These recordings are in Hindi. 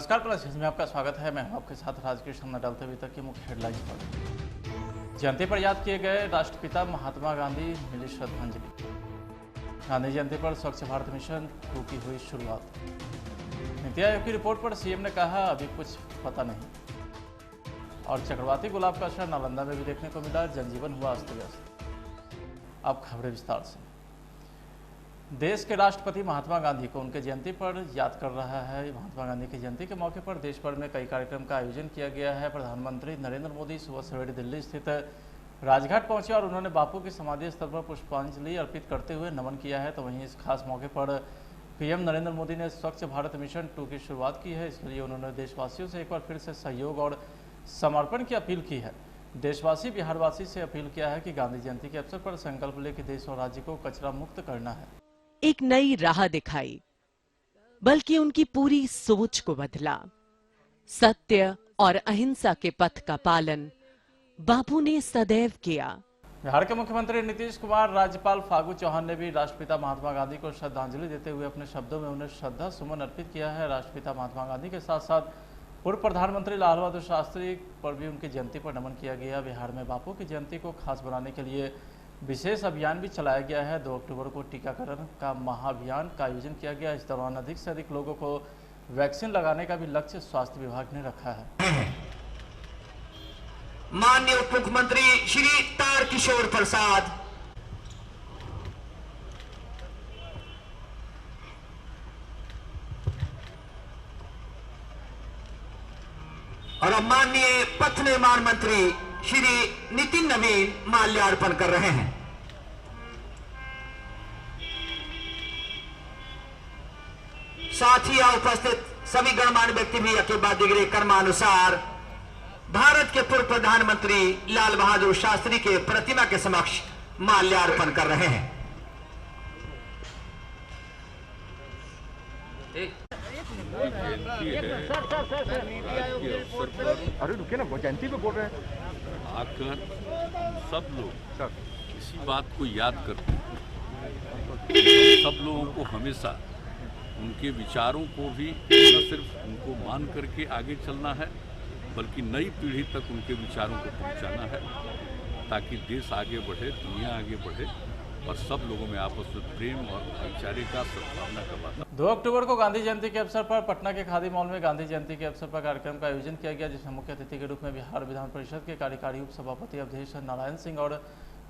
नमस्कार प्लस न्यूज में आपका स्वागत है। मैं हूं आपके साथ राजकृष्ण। हमने डालते हुए तक की मुख्य हेडलाइंस पर। जयंती पर याद किए गए राष्ट्रपिता महात्मा गांधी, मिली श्रद्धांजलि। गांधी जयंती पर स्वच्छ भारत मिशन 2 की हुई शुरुआत। नीति आयोग की रिपोर्ट पर सीएम ने कहा अभी कुछ पता नहीं। और चक्रवाती गुलाब का असर नालंदा में भी देखने को मिला, जनजीवन हुआ अस्त व्यस्त। अब खबरें विस्तार से। देश के राष्ट्रपति महात्मा गांधी को उनके जयंती पर याद कर रहा है। महात्मा गांधी की जयंती के मौके पर देश भर में कई कार्यक्रम का आयोजन किया गया है। प्रधानमंत्री नरेंद्र मोदी सुबह सवेरे दिल्ली स्थित राजघाट पहुंचे और उन्होंने बापू की समाधि स्थल पर पुष्पांजलि अर्पित करते हुए नमन किया है। तो वहीं इस खास मौके पर पीएम नरेंद्र मोदी ने स्वच्छ भारत मिशन 2 की शुरुआत की है। इसके लिए उन्होंने देशवासियों से एक बार फिर से सहयोग और समर्पण की अपील की है। देशवासी बिहारवासी से अपील किया है कि गांधी जयंती के अवसर पर संकल्प ले कि देश और राज्य को कचरा मुक्त करना है। एक नई राह दिखाई, बल्कि उनकी पूरी सोच को बदला। सत्य और अहिंसा के पथ का पालन बापू ने सदैव किया। बिहार के मुख्यमंत्री नीतीश कुमार, राज्यपाल फागू चौहान ने भी राष्ट्रपिता महात्मा गांधी को श्रद्धांजलि देते हुए अपने शब्दों में उन्हें श्रद्धा सुमन अर्पित किया है। राष्ट्रपिता महात्मा गांधी के साथ साथ पूर्व प्रधानमंत्री लाल बहादुर शास्त्री पर भी उनकी जयंती पर नमन किया गया। बिहार में बापू की जयंती को खास बनाने के लिए विशेष अभियान भी चलाया गया है। 2 अक्टूबर को टीकाकरण का महाअभियान का आयोजन किया गया। इस दौरान अधिक से अधिक लोगों को वैक्सीन लगाने का भी लक्ष्य स्वास्थ्य विभाग ने रखा है। माननीय उप मुख्यमंत्री श्री तारकिशोर प्रसाद, और माननीय पथ निर्माण मंत्री श्री नितिन नवीन माल्यार्पण कर रहे हैं। साथ ही उपस्थित सभी गणमान्य व्यक्ति भी अकेबाद डिग्री कर्मानुसार भारत के पूर्व प्रधानमंत्री लाल बहादुर शास्त्री के प्रतिमा के समक्ष माल्यार्पण कर रहे हैं। अरे रुके ना, वो जयंती पे बोल रहे हैं। आकर सब लोग इसी बात को याद करते हैं। सब लोगों को हमेशा उनके विचारों को भी न सिर्फ उनको मान करके आगे चलना है, बल्कि नई पीढ़ी तक उनके विचारों को पहुंचाना है, ताकि देश आगे बढ़े, दुनिया आगे बढ़े और सब लोगों में आपस में प्रेम और भाईचारे का सद्भावना का वातावरण। 2 अक्टूबर को गांधी जयंती के अवसर पर पटना के खादी मॉल में गांधी जयंती के अवसर पर कार्यक्रम का आयोजन किया गया, जिसमें मुख्य अतिथि के रूप में बिहार विधान परिषद के कार्यकारी उप सभापति अवधेश नारायण सिंह और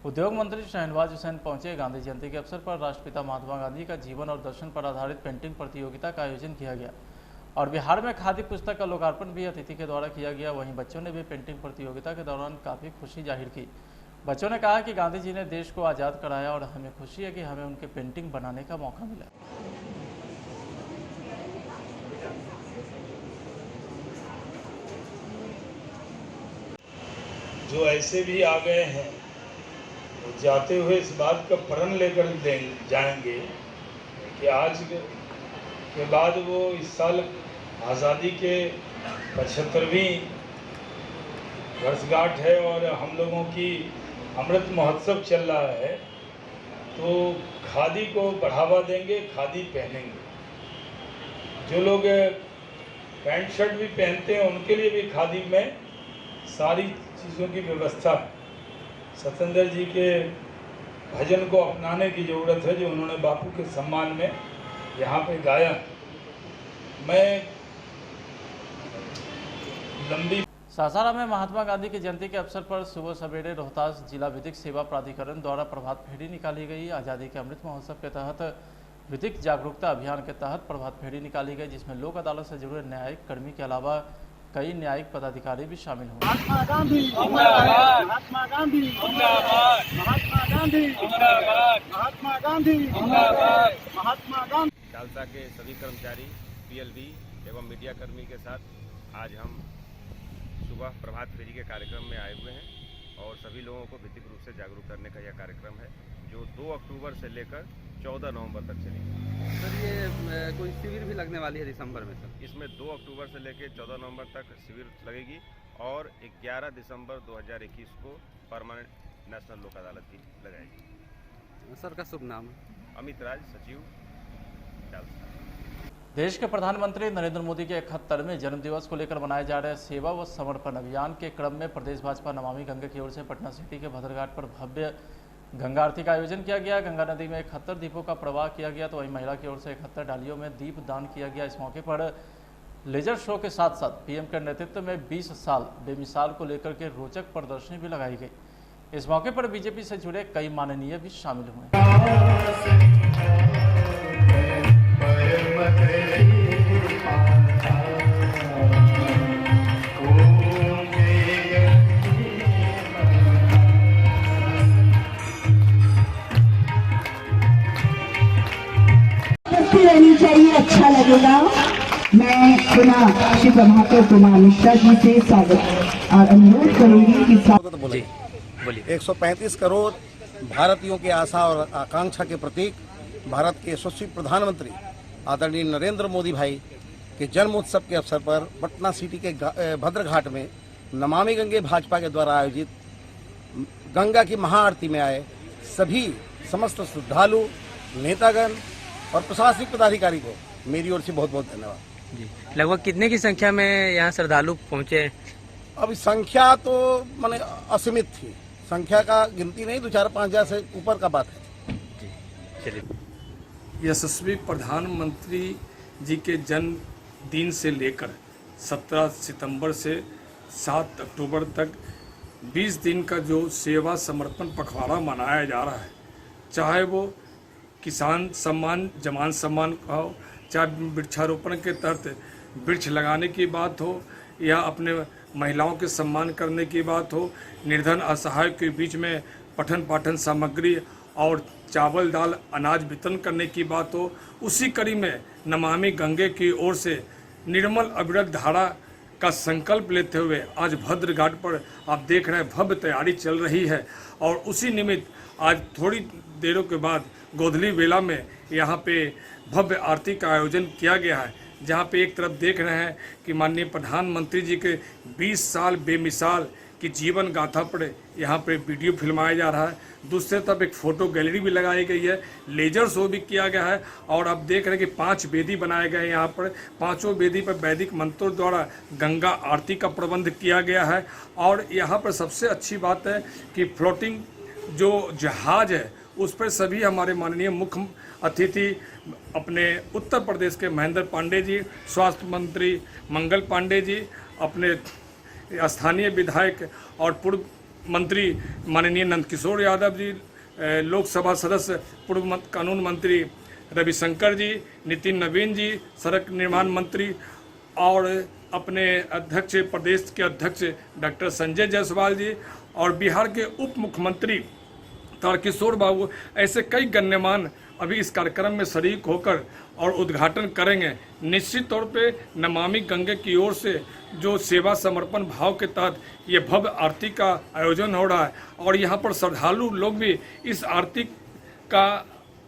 उद्योग मंत्री शहनवाज हुसैन पहुंचे। गांधी जयंती के अवसर पर राष्ट्रपिता महात्मा गांधी का जीवन और दर्शन पर आधारित पेंटिंग प्रतियोगिता का आयोजन किया गया और बिहार में खादी पुस्तक का लोकार्पण भी अतिथि के द्वारा किया गया। वहीं बच्चों ने भी पेंटिंग प्रतियोगिता के दौरान काफ़ी खुशी जाहिर की। बच्चों ने कहा कि गांधी जी ने देश को आज़ाद कराया और हमें खुशी है कि हमें उनके पेंटिंग बनाने का मौका मिला। जो ऐसे भी आ गए हैं वो जाते हुए इस बात का प्रण लेकर जाएंगे कि आज के बाद वो इस साल आज़ादी के 75वीं वर्षगांठ है और हम लोगों की अमृत महोत्सव चल रहा है, तो खादी को बढ़ावा देंगे, खादी पहनेंगे। जो लोग पैंट शर्ट भी पहनते हैं उनके लिए भी खादी में सारी चीज़ों की व्यवस्था है। सत्येंद्र जी के भजन को अपनाने की ज़रूरत है जो उन्होंने बापू के सम्मान में यहाँ पे गाया। मैं लंबी सासाराम में महात्मा गांधी की जयंती के अवसर पर सुबह सवेरे रोहतास जिला विधिक सेवा प्राधिकरण द्वारा प्रभात फेरी निकाली गई। आज़ादी के अमृत महोत्सव के तहत विधिक जागरूकता अभियान के तहत प्रभात फेरी निकाली गई, जिसमें लोक अदालत से जुड़े न्यायिक कर्मी के अलावा कई न्यायिक पदाधिकारी भी शामिल हुए। महात्मा गांधी जिंदाबाद, महात्मा गांधी जिंदाबाद, महात्मा गांधी जिंदाबाद, महात्मा गांधी जिंदाबाद, महात्मा गांधी। खालसा के सभी कर्मचारी, पीएलबी एवं मीडिया कर्मी के साथ आज हम सुबह प्रभात फेरी के कार्यक्रम में आए हुए हैं और सभी लोगों को विधिक रूप से जागरूक करने का यह कार्यक्रम है जो 2 अक्टूबर से लेकर 14 नवंबर तक चलेगी। सर ये कोई शिविर भी लगने वाली है दिसंबर में सर? इसमें 2 अक्टूबर से लेकर 14 नवंबर तक शिविर लगेगी और 11 दिसंबर 2021 को परमानेंट नेशनल लोक अदालत भी लगाएगी। सर का शुभ नाम? अमित राज, सचिव खालसा। देश के प्रधानमंत्री नरेंद्र मोदी के 71वें जन्मदिवस को लेकर मनाए जा रहे सेवा व समर्पण अभियान के क्रम में प्रदेश भाजपा नमामि गंगे की ओर से पटना सिटी के भद्रघाट पर भव्य गंगा आरती का आयोजन किया गया। गंगा नदी में 71 दीपों का प्रवाह किया गया, तो वहीं महिला की ओर से 71 डालियों में दीप दान किया गया। इस मौके पर लेजर शो के साथ साथ पीएम के नेतृत्व में 20 साल बेमिसाल को लेकर के रोचक प्रदर्शनी भी लगाई गई। इस मौके पर बीजेपी से जुड़े कई माननीय भी शामिल हुए। रहनी चाहिए, अच्छा लगेगा। मैं पुनः श्री प्रभाकर कुमार मिश्रा जी से स्वागत और अनुरोध करूंगी कि 135 करोड़ भारतीयों की आशा और आकांक्षा के प्रतीक भारत के यशस्वी प्रधानमंत्री आदरणीय नरेंद्र मोदी भाई के जन्म उत्सव के अवसर पर पटना सिटी के भद्रघाट में नमामि गंगे भाजपा के द्वारा आयोजित गंगा की महाआरती में आए सभी समस्त श्रद्धालु, नेतागण और प्रशासनिक पदाधिकारी को मेरी ओर से बहुत बहुत धन्यवाद जी। लगभग कितने की संख्या में यहाँ श्रद्धालु पहुँचे? अब संख्या तो माने असीमित थी, संख्या का गिनती नहीं, 2-4-5 हजार से ऊपर का बात है जी। चलिए। यशस्वी प्रधानमंत्री जी के जन्मदिन से लेकर 17 सितंबर से 7 अक्टूबर तक 20 दिन का जो सेवा समर्पण पखवाड़ा मनाया जा रहा है, चाहे वो किसान सम्मान, जवान सम्मान का हो, चाहे वृक्षारोपण के तहत वृक्ष लगाने की बात हो, या अपने महिलाओं के सम्मान करने की बात हो, निर्धन असहाय के बीच में पठन पाठन सामग्री और चावल दाल अनाज वितरण करने की बात हो, उसी कड़ी में नमामि गंगे की ओर से निर्मल अविरत धारा का संकल्प लेते हुए आज भद्रघाट पर आप देख रहे हैं भव्य तैयारी चल रही है। और उसी निमित्त आज थोड़ी देरों के बाद गोधली बेला में यहाँ पे भव्य आरती का आयोजन किया गया है, जहाँ पे एक तरफ देख रहे हैं कि माननीय प्रधानमंत्री जी के 20 साल बेमिसाल की जीवन गाथा पर यहाँ पे वीडियो फिल्माया जा रहा है, दूसरे तरफ एक फ़ोटो गैलरी भी लगाई गई है, लेजर शो भी किया गया है। और अब देख रहे हैं कि 5 वेदी बनाए गए हैं यहाँ पर, 5 वेदी पर वैदिक मंत्रों द्वारा गंगा आरती का प्रबंध किया गया है। और यहाँ पर सबसे अच्छी बात है कि फ्लोटिंग जो जहाज़ है उस पर सभी हमारे माननीय मुख्य अतिथि अपने उत्तर प्रदेश के महेंद्र पांडे जी, स्वास्थ्य मंत्री मंगल पांडे जी, अपने स्थानीय विधायक और पूर्व मंत्री माननीय नंदकिशोर यादव जी, लोकसभा सदस्य पूर्व कानून मंत्री रविशंकर जी, नितिन नवीन जी, सड़क निर्माण मंत्री और अपने अध्यक्ष प्रदेश के अध्यक्ष डॉक्टर संजय जायसवाल जी और बिहार के उप मुख्यमंत्री तारकिशोर बाबू, ऐसे कई गण्यमान अभी इस कार्यक्रम में शरीक होकर और उद्घाटन करेंगे। निश्चित तौर पे नमामि गंगे की ओर से जो सेवा समर्पण भाव के तहत ये भव्य आरती का आयोजन हो रहा है और यहाँ पर श्रद्धालु लोग भी इस आरती का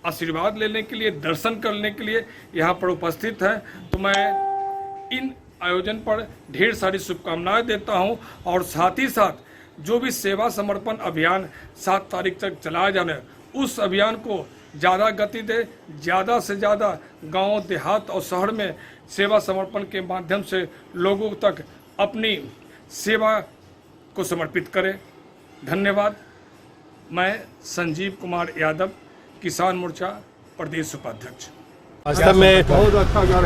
आशीर्वाद लेने के लिए, दर्शन करने के लिए यहाँ पर उपस्थित हैं। तो मैं इन आयोजन पर ढेर सारी शुभकामनाएं देता हूँ और साथ ही साथ जो भी सेवा समर्पण अभियान 7 तारीख तक चलाया जाना है, उस अभियान को ज़्यादा गति दे, ज़्यादा से ज़्यादा गांव, देहात और शहर में सेवा समर्पण के माध्यम से लोगों तक अपनी सेवा को समर्पित करें। धन्यवाद। मैं संजीव कुमार यादव, किसान मोर्चा प्रदेश उपाध्यक्ष। वास्तव में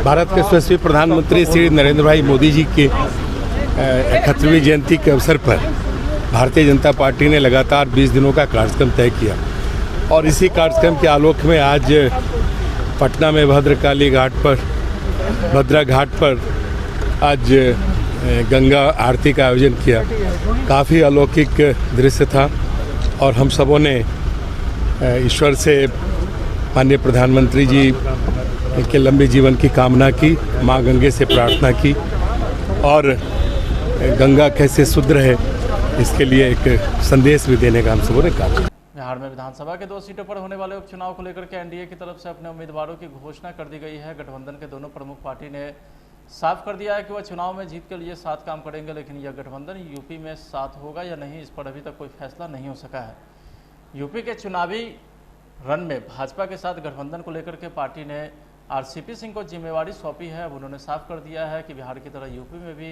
भारत के यशस्वी प्रधानमंत्री श्री नरेंद्र भाई मोदी जी की 71वीं जयंती के अवसर पर भारतीय जनता पार्टी ने लगातार 20 दिनों का कार्यक्रम तय किया और इसी कार्यक्रम के आलोक में आज पटना में भद्रकाली घाट पर, भद्रा घाट पर आज गंगा आरती का आयोजन किया। काफ़ी अलौकिक दृश्य था और हम सबों ने ईश्वर से माननीय प्रधानमंत्री जी के लंबे जीवन की कामना की, माँ गंगे से प्रार्थना की और गंगा कैसे शुद्ध रहे इसके लिए एक संदेश भी देने का हम सबों ने कहा। बिहार में विधानसभा के 2 सीटों पर होने वाले उपचुनाव को लेकर के एनडीए की तरफ से अपने उम्मीदवारों की घोषणा कर दी गई है। गठबंधन के दोनों प्रमुख पार्टी ने साफ कर दिया है कि वह चुनाव में जीत के लिए साथ काम करेंगे, लेकिन यह गठबंधन यूपी में साथ होगा या नहीं, इस पर अभी तक कोई फैसला नहीं हो सका है। यूपी के चुनावी रन में भाजपा के साथ गठबंधन को लेकर के पार्टी ने आरसीपी सिंह को जिम्मेवारी सौंपी है। अब उन्होंने साफ कर दिया है कि बिहार की तरह यूपी में भी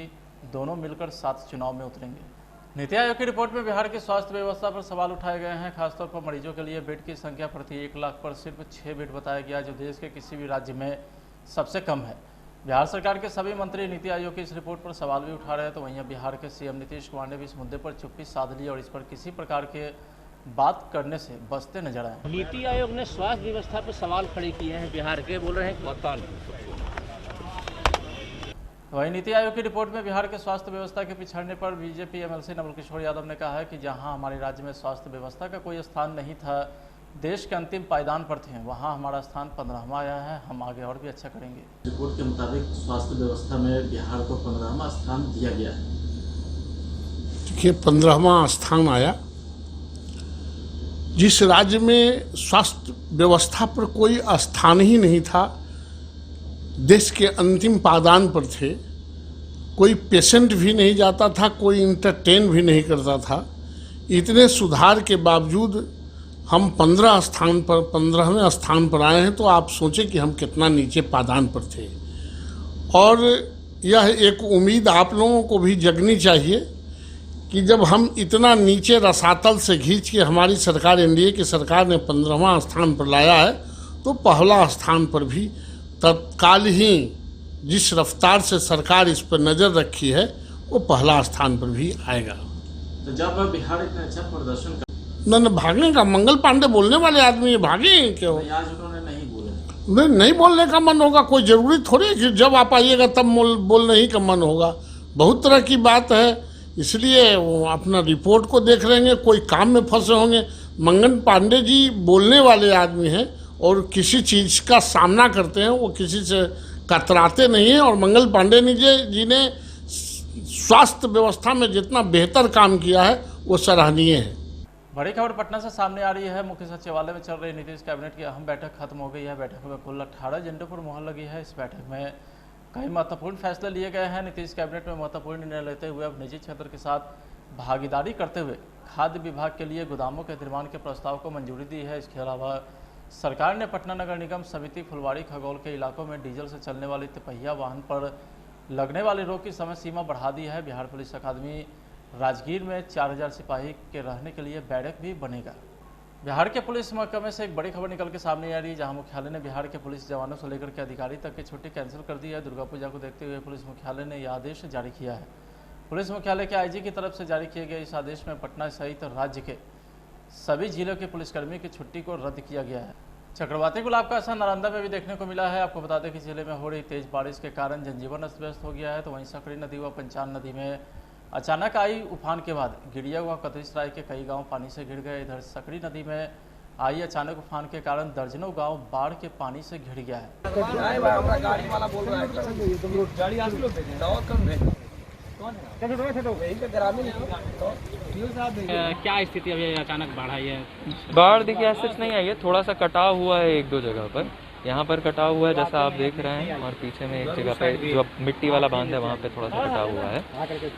दोनों मिलकर साथ चुनाव में उतरेंगे। नीति आयोग की रिपोर्ट में बिहार की स्वास्थ्य व्यवस्था पर सवाल उठाए गए हैं। खासतौर पर मरीजों के लिए बेड की संख्या प्रति 1 लाख पर सिर्फ 6 बेड बताया गया, जो देश के किसी भी राज्य में सबसे कम है। बिहार सरकार के सभी मंत्री नीति आयोग की इस रिपोर्ट पर सवाल भी उठा रहे हैं, तो वहीं बिहार के सीएम नीतीश कुमार ने भी इस मुद्दे पर चुप्पी साध ली और इस पर किसी प्रकार के बात करने से बचते नजर आए। नीति आयोग ने स्वास्थ्य व्यवस्था पर सवाल खड़े किए हैं बिहार के, बोल रहे हैं पता नहीं। वहीं नीति आयोग की रिपोर्ट में बिहार के स्वास्थ्य व्यवस्था के पिछड़ने पर बीजेपी एमएलसी नवल किशोर यादव ने कहा है कि जहां हमारे राज्य में स्वास्थ्य व्यवस्था का कोई स्थान नहीं था, देश के अंतिम पायदान पर थे, वहां हमारा स्थान 15वां आया है। हम आगे और भी अच्छा करेंगे। रिपोर्ट के मुताबिक स्वास्थ्य व्यवस्था में बिहार को 15वां स्थान दिया गया है। देखिए, 15वां स्थान आया। जिस राज्य में स्वास्थ्य व्यवस्था पर कोई स्थान ही नहीं था, देश के अंतिम पायदान पर थे, कोई पेशेंट भी नहीं जाता था, कोई इंटरटेन भी नहीं करता था, इतने सुधार के बावजूद हम 15वें स्थान पर आए हैं, तो आप सोचें कि हम कितना नीचे पायदान पर थे। और यह एक उम्मीद आप लोगों को भी जगनी चाहिए कि जब हम इतना नीचे रसातल से खींच के हमारी सरकार, एनडीए की सरकार ने 15वां स्थान पर लाया है, तो पहला स्थान पर भी तत्काल ही जिस रफ्तार से सरकार इस पर नज़र रखी है, वो पहला स्थान पर भी आएगा। तो जब बिहार इतना अच्छा प्रदर्शन कर न भागने का, मंगल पांडे बोलने वाले आदमी भागे क्यों? आज उन्होंने नहीं बोले। नहीं बोलने का मन होगा, कोई ज़रूरी थोड़ी है कि जब आप आइएगा तब बोलने ही का मन होगा। बहुत तरह की बात है, इसलिए वो अपना रिपोर्ट को देख लेंगे, कोई काम में फंसे होंगे। मंगल पांडे जी बोलने वाले आदमी हैं और किसी चीज़ का सामना करते हैं, वो किसी से कतराते नहीं हैं। और मंगल पांडे जी ने स्वास्थ्य व्यवस्था में जितना बेहतर काम किया है, वो सराहनीय है। बड़ी खबर पटना से सामने आ रही है। मुख्य सचिवालय में चल रही नीतीश कैबिनेट की अहम बैठक खत्म हो गई है। बैठक में कुल 18 एजेंडों पर मुहर लगी है। इस बैठक में कई महत्वपूर्ण फैसले लिए गए हैं। नीतीश कैबिनेट में महत्वपूर्ण निर्णय लेते हुए अब निजी क्षेत्र के साथ भागीदारी करते हुए खाद्य विभाग के लिए गोदामों के निर्माण के प्रस्ताव को मंजूरी दी है। इसके अलावा सरकार ने पटना नगर निगम समिति, फुलवाड़ी, खगौल के इलाकों में डीजल से चलने वाली तिपहिया वाहन पर लगने वाली रोक की समय सीमा बढ़ा दी है। बिहार पुलिस अकादमी राजगीर में 4000 सिपाही के रहने के लिए बैरक भी बनेगा। बिहार के पुलिस महकमे से एक बड़ी खबर निकल के सामने आ रही है, जहां मुख्यालय ने बिहार के पुलिस जवानों से लेकर के अधिकारी तक की छुट्टी कैंसिल कर दी है। दुर्गा पूजा को देखते हुए पुलिस मुख्यालय ने यह आदेश जारी किया है। पुलिस मुख्यालय के आईजी की तरफ से जारी किए गए इस आदेश में पटना सहित राज्य के सभी जिलों के पुलिसकर्मी की छुट्टी को रद्द किया गया है। चक्रवाती गुलाब का असर नालंदा में भी देखने को मिला है। आपको बता दें कि जिले में हो रही तेज बारिश के कारण जनजीवन अस्त व्यस्त हो गया है। तो वहीं सकरी नदी व पंचान नदी में अचानक आई उफान के बाद गिरिया व कतरीसराय के कई गांव पानी से घिर गए। इधर सकरी नदी में आई अचानक उफान के कारण दर्जनों गांव बाढ़ के पानी से घिर गया है। क्या स्थिति अभी अचानक बाढ़ आई है? बाढ़ देखिए ऐसे नहीं आई है, थोड़ा सा कटाव हुआ है 1-2 जगह पर। यहाँ पर कटाव हुआ है जैसा आप देख रहे हैं, और पीछे में एक जगह पे जो मिट्टी वाला बांध है वहाँ पे थोड़ा सा कटाव हुआ है।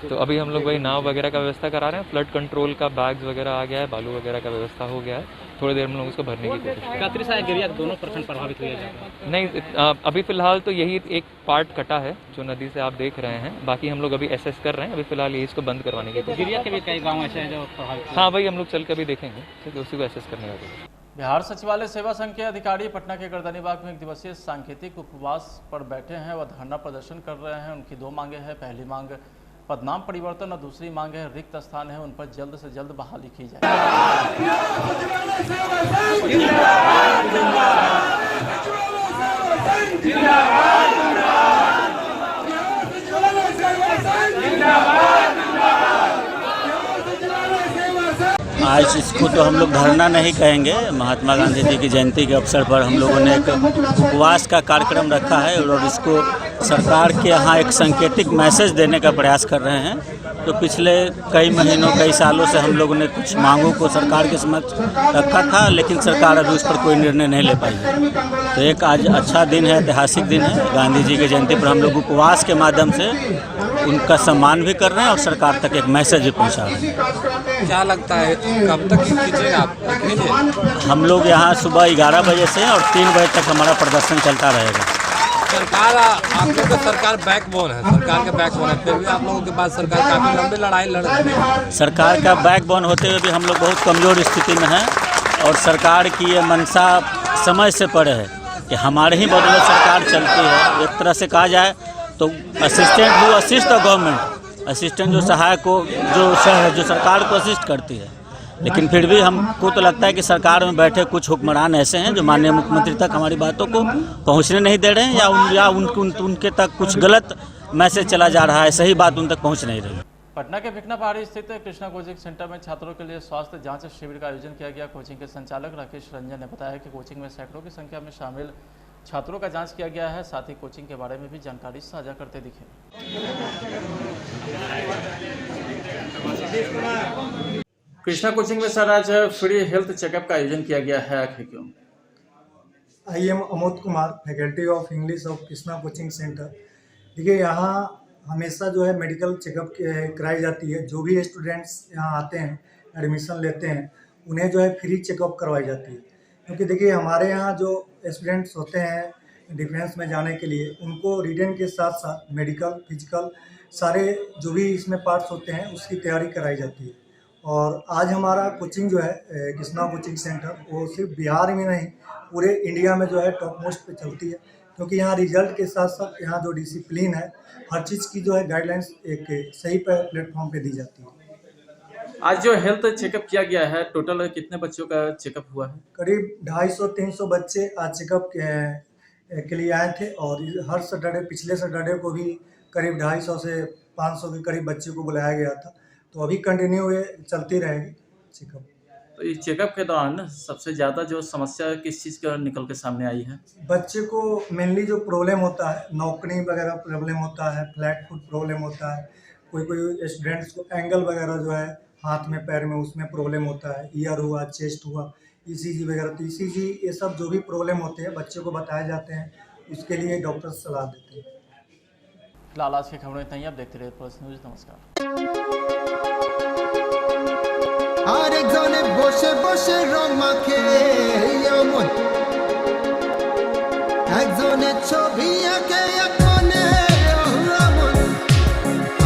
तो अभी हम लोग वही नाव वगैरह का व्यवस्था करा रहे हैं। फ्लड कंट्रोल का बैग्स वगैरह आ गया है, बालू वगैरह का व्यवस्था हो गया है। थोड़ी देर में लोग उसको भरने की कोशिश करेंगे। दोनों प्रखंड प्रभावित हुए हैं? नहीं, अभी फिलहाल तो यही एक पार्ट कटा है जो नदी से आप देख रहे हैं। बाकी हम लोग अभी एसेस कर रहे हैं। अभी फिलहाल यही इसको बंद करवाने की कोशिश। गिरिया के भी कई गाँव ऐसे हैं जो प्रभावित? हाँ, वही हम लोग चल के भी देखेंगे, ठीक है, उसी को एसेस करने वाले। बिहार सचिवालय सेवा संघ के अधिकारी पटना के गर्दनीबाग में 1 दिवसीय सांकेतिक उपवास पर बैठे हैं व धरना प्रदर्शन कर रहे हैं। उनकी 2 मांगे हैं। पहली मांग पदनाम परिवर्तन और दूसरी मांग है रिक्त स्थान है उन पर जल्द से जल्द बहाली की जाए। आज इसको तो हम लोग धरना नहीं कहेंगे। महात्मा गांधी जी की जयंती के अवसर पर हम लोगों ने एक उपवास का कार्यक्रम रखा है और इसको सरकार के यहाँ एक सांकेतिक मैसेज देने का प्रयास कर रहे हैं। तो पिछले कई महीनों, कई सालों से हम लोगों ने कुछ मांगों को सरकार के समक्ष रखा था, लेकिन सरकार अभी उस पर कोई निर्णय नहीं ले पाई है। तो एक आज अच्छा दिन है, ऐतिहासिक दिन है। गांधी जी की जयंती पर हम लोग उपवास के माध्यम से उनका सम्मान भी कर रहे हैं और सरकार तक एक मैसेज भी पहुंचा रहे हैं। क्या लगता है कब तक कीजिएगा आप? हम लोग यहाँ सुबह 11 बजे से और 3 बजे तक हमारा प्रदर्शन चलता रहेगा। सरकार, आप लोग का सरकार बैकबोन है, सरकार का बैकबोन है, फिर भी आप लोगों के पास सरकार काफी लंबी लड़ाई लड़ रही है। सरकार का बैकबोन होते हुए भी हम लोग बहुत कमज़ोर स्थिति में हैं और सरकार की ये मंशा समय से पड़े है कि हमारे ही बदौलत सरकार चलती है। एक तरह से कहा जाए तो assistant who assist the government, assistant जो सहायक को जो सरकार को असिस्ट करती है। लेकिन फिर भी हमको तो लगता है कि सरकार में बैठे कुछ हुक्मरान ऐसे हैं जो माननीय मुख्यमंत्री तक हमारी बातों को पहुंचने नहीं दे रहे हैं या उनके तक कुछ गलत मैसेज चला जा रहा है, सही बात उन तक पहुंच नहीं रही। पटना के भिकना पहाड़ी स्थित कृष्णा कोचिंग सेंटर में छात्रों के लिए स्वास्थ्य जांच शिविर का आयोजन किया गया। कोचिंग के संचालक राकेश रंजन ने बताया कि कोचिंग में सैकड़ों की संख्या में शामिल छात्रों का जांच किया गया है। साथ ही कोचिंग के बारे में भी जानकारी साझा करते दिखे। कृष्णा कोचिंग में सर आज फ्री हेल्थ चेकअप का आयोजन किया गया है, आखिर क्यों? I am Amod Kumar, faculty of English of Krishna coaching centre. देखिए, यहाँ हमेशा जो है मेडिकल चेकअप कराई जाती है। जो भी स्टूडेंट्स यहाँ आते हैं, एडमिशन लेते हैं, उन्हें जो है फ्री चेकअप करवाई जाती है। क्योंकि देखिए, हमारे यहाँ जो स्टूडेंट्स होते हैं डिफेंस में जाने के लिए, उनको रिटन के साथ साथ मेडिकल, फिजिकल सारे जो भी इसमें पार्ट्स होते हैं उसकी तैयारी कराई जाती है। और आज हमारा कोचिंग जो है कृष्णा कोचिंग सेंटर, वो सिर्फ बिहार में नहीं पूरे इंडिया में जो है टॉप मोस्ट पे चलती है। क्योंकि यहाँ रिजल्ट के साथ साथ यहाँ जो डिसिप्लिन है, हर चीज़ की जो है गाइडलाइंस एक सही प्लेटफॉर्म पे दी जाती है। आज जो हेल्थ चेकअप किया गया है, टोटल कितने बच्चों का चेकअप हुआ है? करीब 250-300 बच्चे आज चेकअप के लिए आए थे। और हर सैटरडे, पिछले सैटरडे को भी करीब 250 से 500 के करीब बच्चे को बुलाया गया था। तो अभी कंटिन्यू ये चलती रहेगी चेकअप। तो इस चेकअप के दौरान सबसे ज़्यादा जो समस्या किस चीज़ का निकल के सामने आई है? बच्चे को मेनली जो प्रॉब्लम होता है, नौकरी वगैरह प्रॉब्लम होता है, फ्लैट फुट प्रॉब्लम होता है, कोई स्टूडेंट्स को एंगल वगैरह जो है हाथ में पैर में उसमें प्रॉब्लम होता है, ईयर हुआ, चेस्ट हुआ, ECG वगैरह। तो ECG ये सब जो भी प्रॉब्लम होते हैं बच्चे को बताए जाते हैं, उसके लिए डॉक्टर सलाह देते हैं। फिलहाल आज की खबरें इतना ही। आप देखते रहिए प्लस न्यूज़। नमस्कार। আরেকজনে বসে বসে রং মাখে এমন, একজনে ছবি আঁকে এক মনে এমন,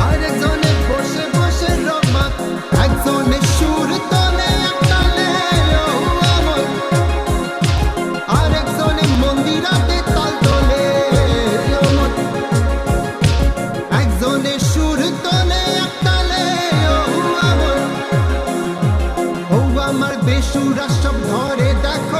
আরেকজনে বসে বসে রং মাখে, একজনে সুর তোলে এক তালে এমন, আরেকজনে মন্দিরাতে তাল তোলে এমন, একজনে সুর তোলে এক তালে এমন। আমার বেসুরা সব ধরে দেখো